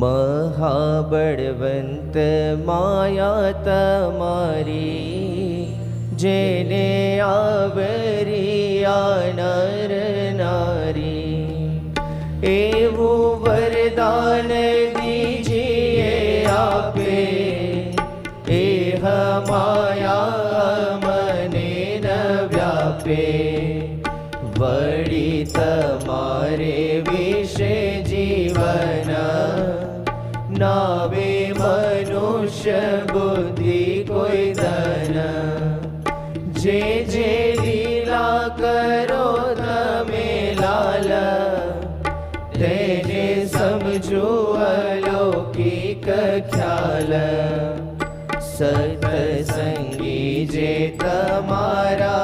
महाबळवंत माया तमारी, जेने आवरिया नर नारी। एवं वरदान दीजिए आपे, एह माया मने न व्यापे। वड़ी तमारे विषे जीवन, नावे मनुष्य बुद्धि कोई धन। जे जे लीला करो तमे लाल, तेने समझो अलौकिक ख्याल। सत्संगी जे तमारा